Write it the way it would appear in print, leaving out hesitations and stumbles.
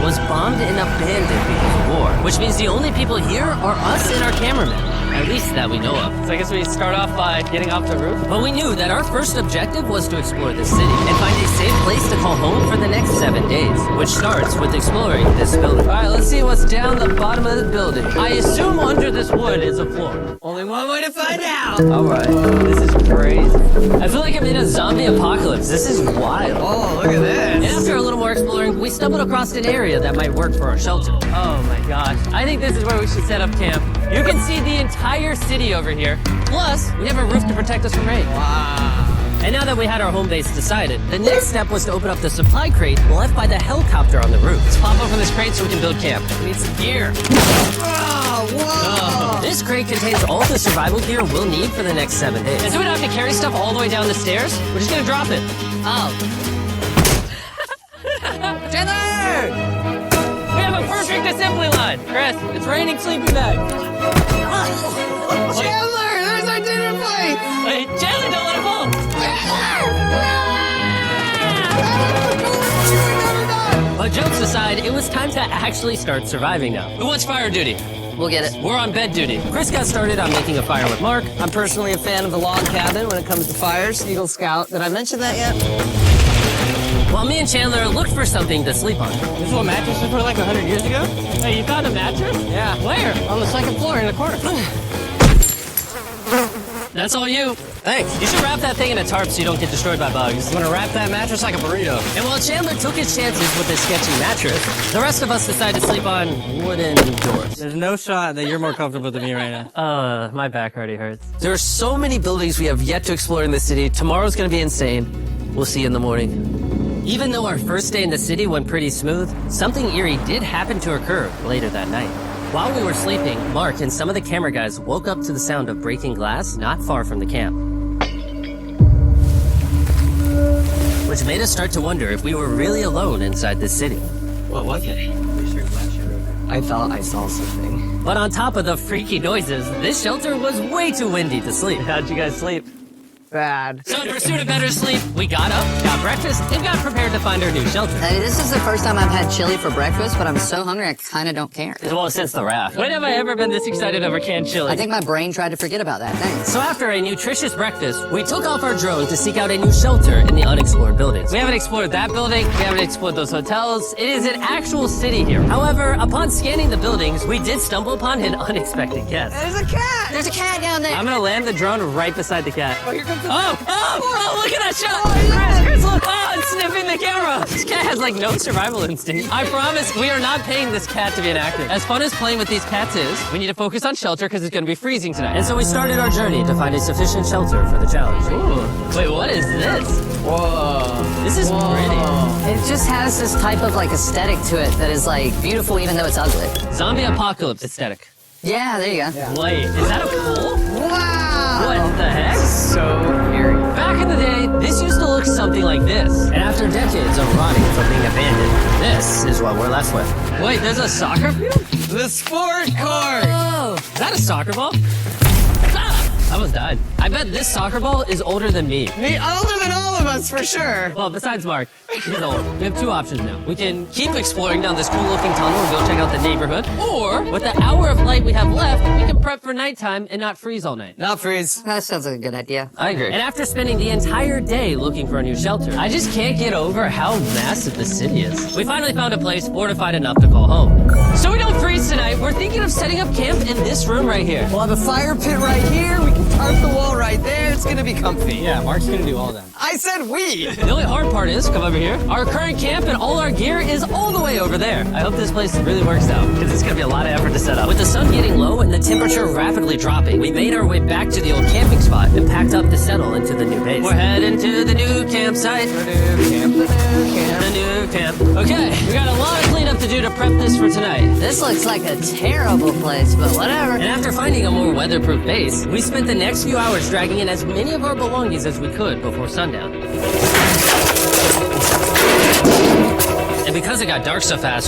was bombed and abandoned because of war, which means the only people here are us and our cameramen. At least that we know of. So I guess we start off by getting off the roof? But we knew that our first objective was to explore the city and find a safe place to call home for the next 7 days, which starts with exploring this building. Alright, let's see what's down the bottom of the building. I assume under this wood is a floor. Only one way to find out! Alright, this is crazy. I feel like I'm in a zombie apocalypse. This is wild. Oh, look at this. And after a little more exploring, we stumbled across an area that might work for our shelter. Oh my gosh. I think this is where we should set up camp. You can see the entire city over here. Plus, we have a roof to protect us from rain. Wow. And now that we had our home base decided, the next step was to open up the supply crate left by the helicopter on the roof. Let's pop open this crate so we can build camp. We need some gear. Oh, whoa. This crate contains all the survival gear we'll need for the next 7 days. And so we don't have to carry stuff all the way down the stairs? We're just gonna drop it. Oh. Chandler! We have a perfect assembly line. Chris, it's raining sleeping bags. Chandler, there's our dinner plate! Wait, Chandler, don't let it fall. But jokes aside, it was time to actually start surviving now. Who wants fire duty? We'll get it. We're on bed duty. Chris got started on making a fire with Mark. I'm personally a fan of the log cabin when it comes to fires. Eagle Scout. Did I mention that yet? While me and Chandler looked for something to sleep on. This is what mattresses were like 100 years ago? Hey, you found a mattress? Yeah. Where? On the second floor in the corner. That's all you. Thanks. You should wrap that thing in a tarp so you don't get destroyed by bugs. I'm gonna wrap that mattress like a burrito. And while Chandler took his chances with his sketchy mattress, the rest of us decided to sleep on wooden doors. There's no shot that you're more comfortable than me right now. My back already hurts. There are so many buildings we have yet to explore in the city. Tomorrow's gonna be insane. We'll see you in the morning. Even though our first day in the city went pretty smooth, something eerie did happen to occur later that night. While we were sleeping, Mark and some of the camera guys woke up to the sound of breaking glass not far from the camp. Which made us start to wonder if we were really alone inside this city. What was it? I thought I saw something. But on top of the freaky noises, this shelter was way too windy to sleep. How'd you guys sleep? Bad. So in pursuit of better sleep, we got up, got breakfast, and got prepared to find our new shelter. Hey, this is the first time I've had chili for breakfast, but I'm so hungry I kind of don't care. Well, since the raft. When have I ever been this excited over canned chili? I think my brain tried to forget about that. Thanks. So after a nutritious breakfast, we took off our drone to seek out a new shelter in the unexplored buildings. We haven't explored that building. We haven't explored those hotels. It is an actual city here. However, upon scanning the buildings, we did stumble upon an unexpected guest. There's a cat! There's a cat down there. I'm gonna land the drone right beside the cat. Oh, here comes the Oh, look at that shot! Chris, look! Oh, it's sniffing the camera! This cat has like no survival instinct. I promise we are not paying this cat to be inactive. As fun as playing with these cats is, we need to focus on shelter because it's gonna be freezing tonight. And so we started our journey to find a sufficient shelter for the challenge. Ooh. Wait, what is this? Whoa. This is pretty. It just has this type of like aesthetic to it that is like beautiful even though it's ugly. Zombie apocalypse aesthetic. Yeah, there you go. Wait, is that a pool? Wow! What the heck? So eerie. Back in the day, this used to look something like this. And after decades of rotting from being abandoned, this is what we're left with. Wait, there's a soccer field? The sport court! Oh, is that a soccer ball? Ah, I almost died. I bet this soccer ball is older than me. Me older than all of us, for sure. Well, besides Mark, he's old. We have two options now. We can keep exploring down this cool-looking tunnel and go check out the neighborhood, or with the hour of light we have left, we can prep for nighttime and not freeze all night. Not freeze. That sounds like a good idea. I agree. And after spending the entire day looking for a new shelter, I just can't get over how massive this city is. We finally found a place fortified enough to call home. So we don't freeze tonight, we're thinking of setting up camp in this room right here. We'll have a fire pit right here. We can tarp the wall right there. It's gonna be comfy. Yeah, Mark's gonna do all that. I said we! The only hard part is, come over here, our current camp and all our gear is all the way over there. I hope this place really works out, because it's gonna be a lot of effort to set up. with the sun getting low and the temperature rapidly dropping, we made our way back to the old camping spot and packed up to settle into the new base. We're heading to the new campsite. The new camp. Okay, we got a lot of cleanup to do to prep this for tonight. This looks like a terrible place, but whatever. And after finding a more weatherproof base, we spent the next few hours dragging in as many of our belongings as we could before sundown. And because it got dark so fast,